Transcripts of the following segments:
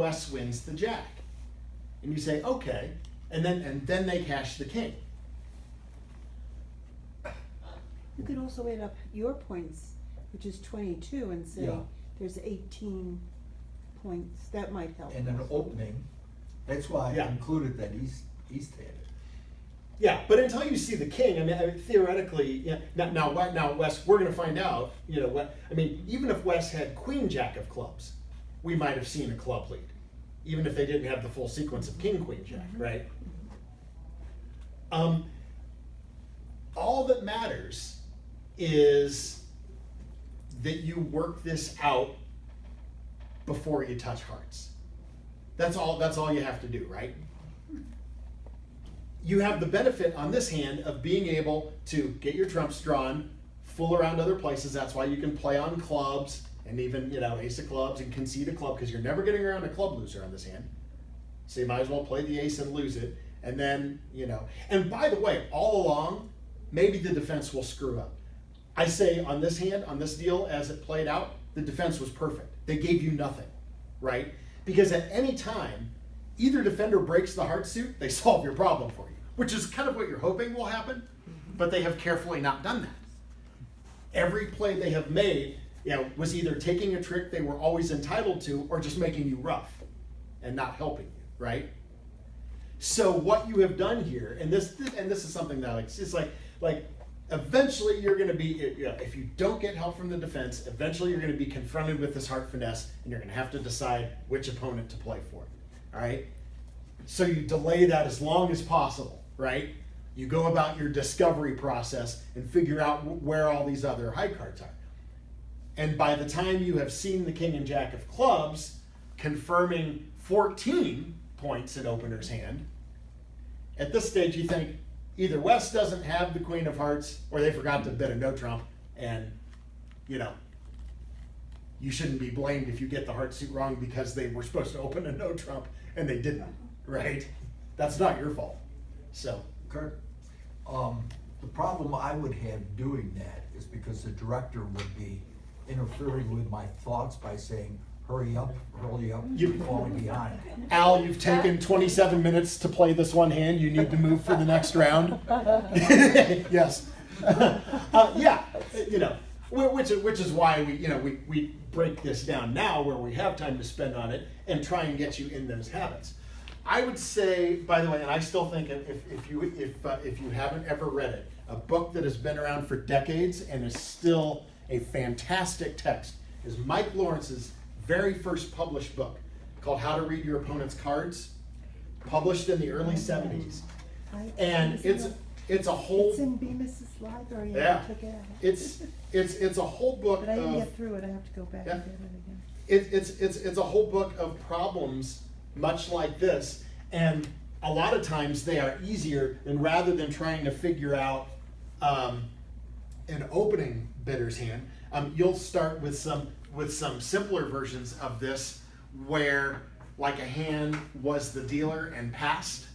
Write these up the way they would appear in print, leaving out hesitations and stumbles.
West wins the jack. And you say, okay, and then they cash the king. You could also add up your points, which is 22, and say Yeah. there's 18 points. That might help. And an opening, that's why I Yeah. included that east-handed. Yeah, but until you see the king, I mean theoretically, yeah. Now, Wes, we're going to find out. You know what? I mean, even if Wes had Queen Jack of clubs, we might have seen a club lead, even if they didn't have the full sequence of King Queen Jack, right? All that matters is that you work this out before you touch hearts. That's all you have to do, right? You have the benefit on this hand of being able to get your trumps drawn, fool around other places. That's why you can play on clubs and even, ace of clubs and concede a club, because you're never getting around a club loser on this hand. So you might as well play the ace and lose it. And then, and by the way, all along, maybe the defense will screw up. I say on this hand, on this deal, as it played out, the defense was perfect. They gave you nothing, right? Because at any time, either defender breaks the heart suit, they solve your problem for you, which is kind of what you're hoping will happen, but they have carefully not done that. Every play they have made, was either taking a trick they were always entitled to or just making you rough and not helping you, right? So what you have done here, and this is something that it's like eventually you're going to be, if you don't get help from the defense, eventually you're going to be confronted with this heart finesse, and you're going to have to decide which opponent to play for. All right? So you delay that as long as possible, right? You go about your discovery process and figure out where all these other high cards are. And by the time you have seen the king and jack of clubs, confirming 14 points in opener's hand, at this stage you think either West doesn't have the queen of hearts or they forgot to bid a no trump, and you shouldn't be blamed if you get the heart suit wrong because they were supposed to open a no trump and they didn't, right? That's not your fault. So, Kurt, the problem I would have doing that is because the director would be interfering with my thoughts by saying, hurry up, you're falling behind. Al, you've taken 27 minutes to play this one hand. You need to move for the next round. Yes. Which is why we break this down now, where we have time to spend on it and try and get you in those habits. I would say, by the way, and I still think if you haven't ever read it, a book that has been around for decades and is still a fantastic text is Mike Lawrence's very first published book called How to Read Your Opponent's Cards, published in the early 70s. And it's a whole... It's in Bemis's library. Yeah. I took it. It's a whole book But I didn't of... get through it. I have to go back Yeah. and get it again. It's a whole book of problems much like this, and a lot of times they are easier than, rather than trying to figure out an opening bidder's hand, you'll start with some simpler versions of this where like a hand was the dealer and passed,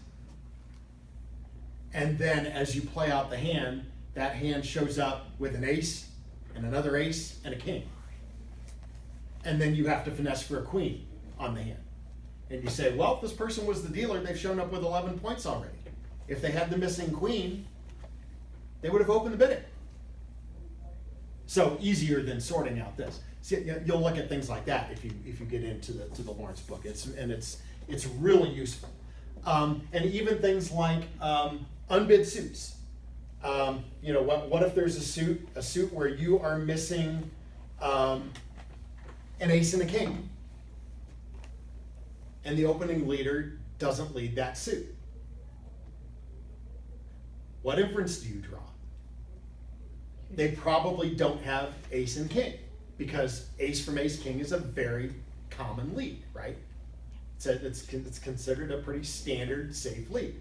and then as you play out the hand, that hand shows up with an ace and another ace and a king, and then you have to finesse for a queen on the hand. And you say, well, if this person was the dealer, they've shown up with 11 points already. If they had the missing queen, they would have opened the bidding. So easier than sorting out this. See, you'll look at things like that if you get into the Lawrence book. It's really useful. And even things like unbid suits. What if there's a suit where you are missing an ace and a king, and the opening leader doesn't lead that suit? What inference do you draw? They probably don't have ace and king, because ace from ace king is a very common lead, right? It's considered a pretty standard safe lead.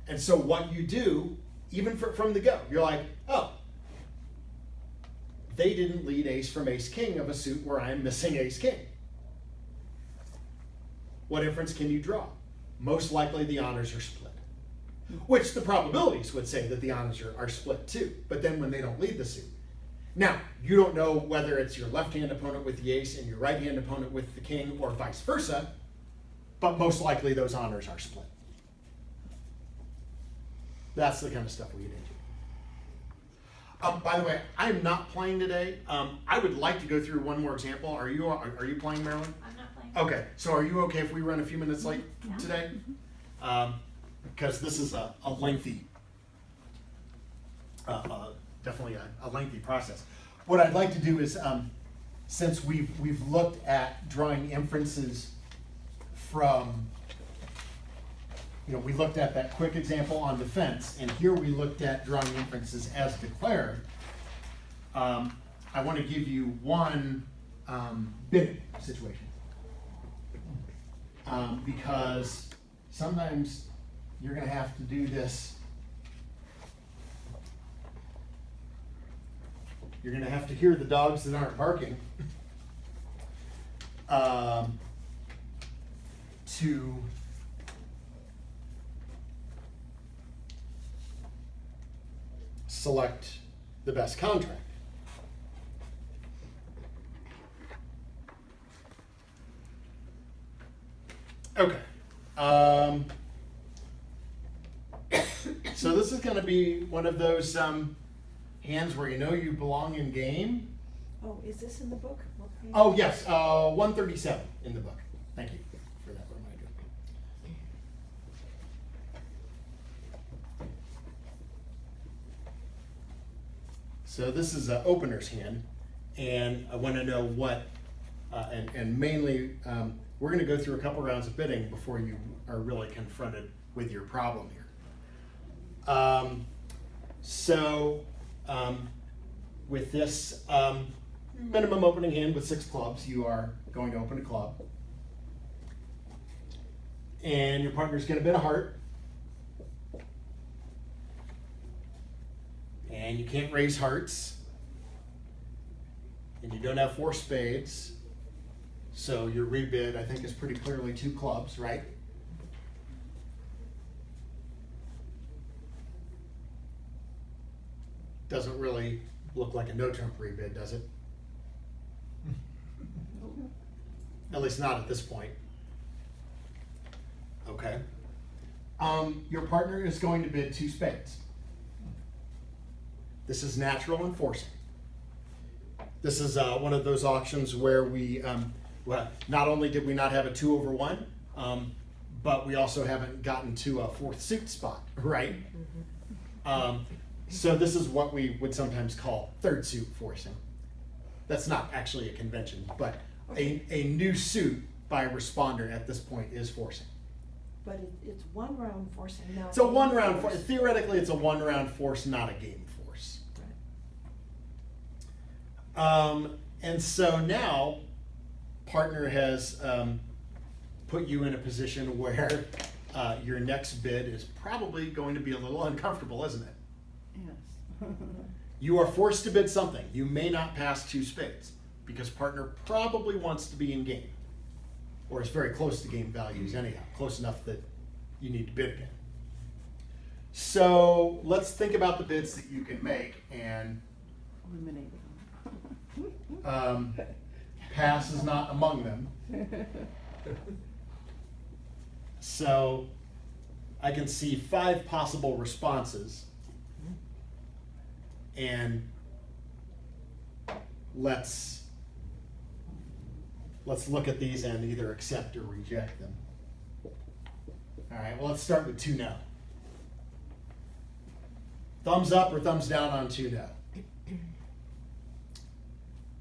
And so what you do, even from the go, you're like, oh, they didn't lead ace from ace king of a suit where I'm missing ace king. What inference can you draw? Most likely the honors are split. Which the probabilities would say that the honors are split too, but then when they don't lead the suit. Now, you don't know whether it's your left-hand opponent with the ace and your right-hand opponent with the king, or vice versa, but most likely those honors are split. That's the kind of stuff we get into. By the way, I'm not playing today. I would like to go through one more example. Are you playing, Marilyn? I'm not playing. Okay, so are you okay if we run a few minutes late Yeah. today? Because this is a lengthy, definitely a lengthy process. What I'd like to do is, since we've looked at drawing inferences from, we looked at that quick example on defense, and here we looked at drawing inferences as declared. I want to give you one bidding situation. Because sometimes you're going to have to do this. You're going to have to hear the dogs that aren't barking to select the best contract. Okay. So this is going to be one of those hands where you belong in game. Oh, is this in the book? What page? Oh yes, 137 in the book. Thank you for that reminder. So this is an opener's hand, and I want to know what, and mainly we're going to go through a couple rounds of bidding before you are really confronted with your problem here. With this minimum opening hand with 6 clubs, you are going to open a club. And your partner's going to bid a heart. And you can't raise hearts. And you don't have 4 spades. So your rebid, I think, is pretty clearly 2 clubs, right? Doesn't really look like a no-trump rebid, does it? At least not at this point. Okay. Your partner is going to bid 2 spades. This is natural and forcing. This is one of those auctions where we, well, not only did we not have a 2/1, but we also haven't gotten to a 4th suit spot, right? So this is what we would sometimes call 3rd suit forcing. That's not actually a convention, but a new suit by a responder at this point is forcing. But it's 1 round forcing now. It's a 1 round force. Theoretically, it's a 1 round force, not a game force. And so now, partner has put you in a position where your next bid is probably going to be a little uncomfortable, isn't it? Yes. You are forced to bid something. You may not pass 2 spades because partner probably wants to be in game, or is very close to game values anyhow, close enough that you need to bid again. So let's think about the bids that you can make, and Eliminate pass is not among them. So I can see 5 possible responses, and let's look at these and either accept or reject them. All right, well, let's start with 2 no. Thumbs up or thumbs down on 2 no.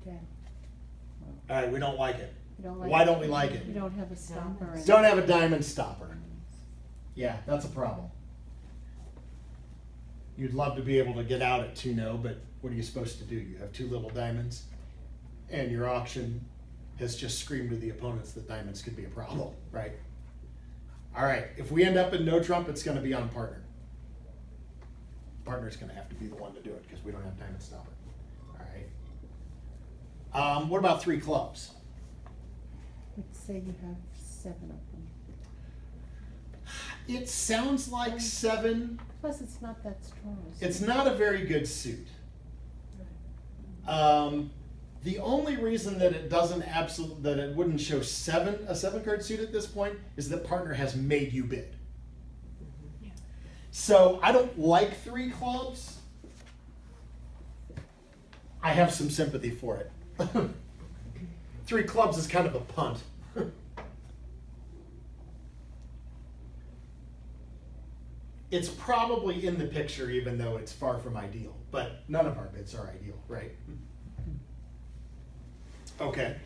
Okay. All right, we don't like it. You don't like Why it? don't we like it? You don't have a stopper. in- Don't have a diamond stopper. Yeah, that's a problem. You'd love to be able to get out at 2 no, but what are you supposed to do? You have 2 little diamonds, and your auction has just screamed to the opponents that diamonds could be a problem, right? All right, if we end up in no trump, it's going to be on partner. Partner's going to have to be the one to do it because we don't have diamond stopper. All right. What about 3 clubs? Let's say you have 7 of them. It sounds like 7. Plus, it's not that strong. so- It's not a very good suit. The only reason that it doesn't that it wouldn't show a 7-card suit at this point is that partner has made you bid. Yeah. So I don't like 3 clubs. I have some sympathy for it. 3 clubs is kind of a punt. It's probably in the picture even though it's far from ideal, but none of our bids are ideal, right? Okay.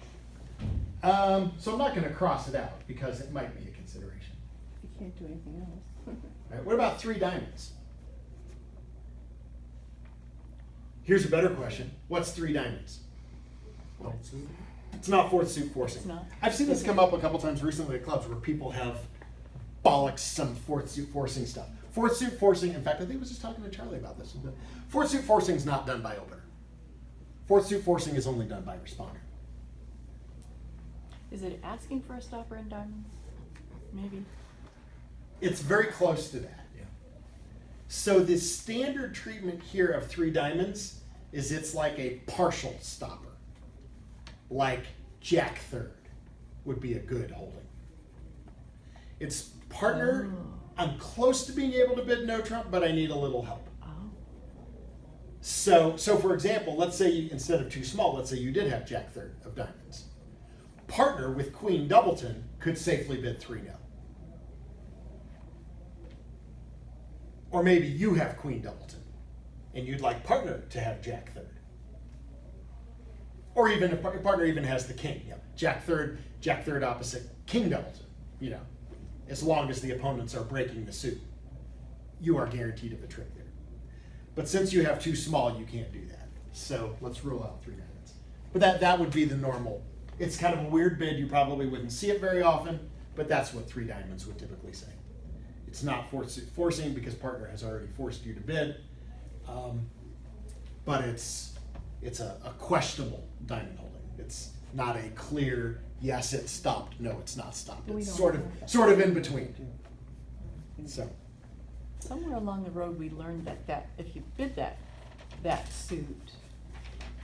So I'm not going to cross it out because it might be a consideration. You can't do anything else. All right, what about 3 diamonds? Here's a better question. What's 3 diamonds? It's not 4th suit forcing. It's not. I've seen this come up a couple times recently at clubs where people have bollocked some 4th suit forcing stuff. 4th suit forcing, in fact, I think I was just talking to Charlie about this. 4th suit forcing is not done by opener. 4th suit forcing is only done by responder. Is it asking for a stopper in diamonds? Maybe. It's very close to that. Yeah. So the standard treatment here of 3 diamonds is it's like a partial stopper. Like Jack third would be a good holding. It's partner, I'm close to being able to bid no trump, but I need a little help. Oh. So for example, let's say instead of too small, let's say you did have Jack third of diamonds. Partner with Queen Doubleton could safely bid 3-0. Or maybe you have Queen Doubleton and you'd like partner to have Jack third. Or even if partner even has the king, you know, Jack third opposite King Doubleton, you know, as long as the opponents are breaking the suit, you are guaranteed of a trick there. But since you have too small, you can't do that. So let's rule out 3 diamonds. But that would be the normal. It's kind of a weird bid. You probably wouldn't see it very often, but that's what 3 diamonds would typically say. It's not forcing because partner has already forced you to bid, but it's a questionable diamond holding. It's not a clear yes, it stopped. No, it's not stopped. We It's don't sort of in between. So Somewhere along the road, we learned that if you bid that suit,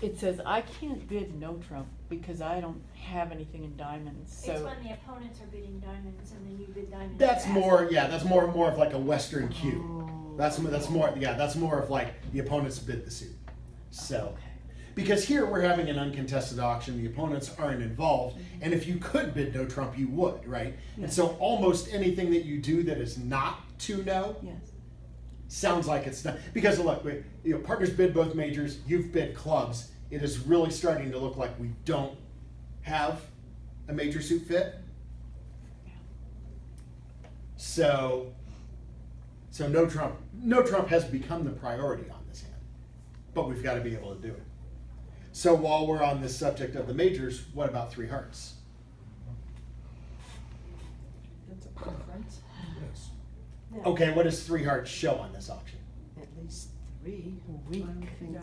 it says, I can't bid no trump because I don't have anything in diamonds, so. It's when the opponents are bidding diamonds and then you bid diamonds. that's back. more of like a Western cue. Oh. That's more of like the opponents bid the suit. So. Okay. Because here we're having an uncontested auction, the opponents aren't involved, and if you could bid no trump, you would, right? Yeah. And so almost anything that you do that is not 2-0 Yes. sounds like it's not. Because look, partners bid both majors, you've bid clubs. It is really starting to look like we don't have a major suit fit. So no trump has become the priority on this hand, but we've got to be able to do it. So while we're on this subject of the majors, what about 3 hearts? That's a preference, Yes. Yeah. Okay, what does 3 hearts show on this auction? at least 3. Weak. think-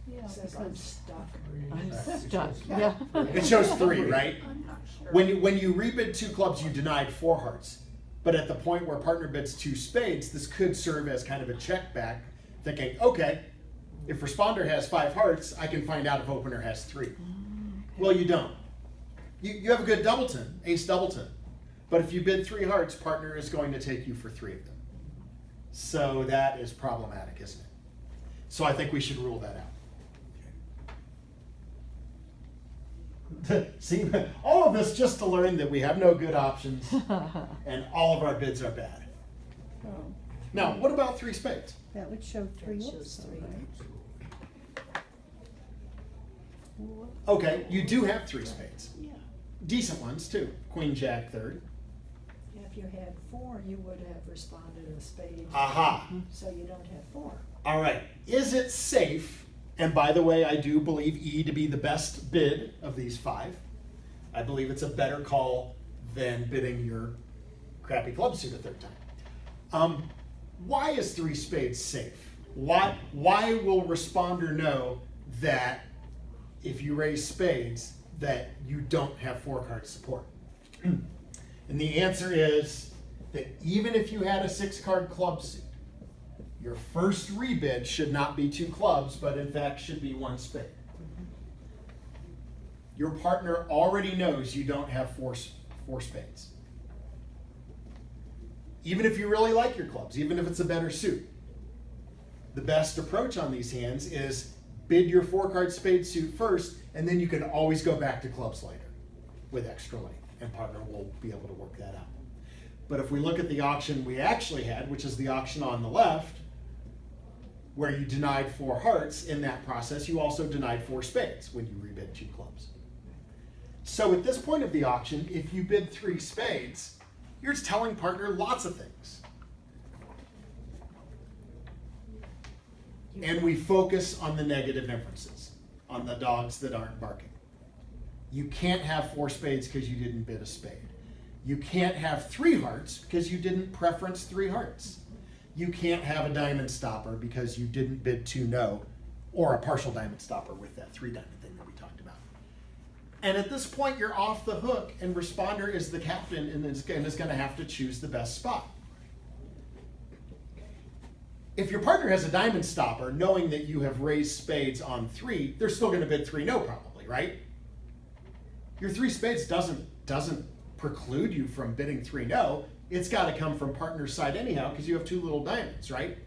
Yeah, says I'm stuck. I'm It stuck, shows- yeah. It shows 3, right? I'm not sure. When you rebid 2 clubs, you denied 4 hearts. But at the point where partner bids 2 spades, this could serve as kind of a check back, thinking, okay, if responder has 5 hearts, I can find out if opener has 3. Well, you don't. You have a good doubleton, ace doubleton. But if you bid 3 hearts, partner is going to take you for 3 of them. So that is problematic, isn't it? So I think we should rule that out. See, all of this just to learn that we have no good options and all of our bids are bad. Oh, Now, what about 3 spades? that would show 3 That shows also, 3. right? Okay, you do have 3 spades. Yeah. Decent ones too. Queen, Jack, third. If you had 4, you would have responded a spade. Aha. So you don't have 4. All right. Is it safe? And by the way, I do believe E to be the best bid of these 5. I believe it's a better call than bidding your crappy club suit a 3rd time. Why is 3 spades safe? Why will responder know that if you raise spades that you don't have 4-card support? And the answer is that even if you had a 6-card club suit, your first rebid should not be 2 clubs, but in fact should be 1 spade. your partner already knows you don't have four spades. Even if you really like your clubs, even if it's a better suit, the best approach on these hands is bid your 4-card spade suit first, and then you can always go back to clubs later with extra length, and partner will be able to work that out. But if we look at the auction we actually had, which is the auction on the left, where you denied 4 hearts, in that process you also denied 4 spades when you rebid 2 clubs. So at this point of the auction, if you bid 3 spades, you're just telling partner lots of things. And we focus on the negative inferences, on the dogs that aren't barking. You can't have 4 spades because you didn't bid a spade. You can't have 3 hearts because you didn't preference 3 hearts. You can't have a diamond stopper because you didn't bid 2 no, or a partial diamond stopper with that 3 diamond thing that we talked about. And at this point, you're off the hook, and responder is the captain and is going to have to choose the best spot. If your partner has a diamond stopper, knowing that you have raised spades on 3, they're still going to bid 3 no probably, right? Your 3 spades doesn't preclude you from bidding 3 no. It's got to come from partner's side anyhow because you have 2 little diamonds, right?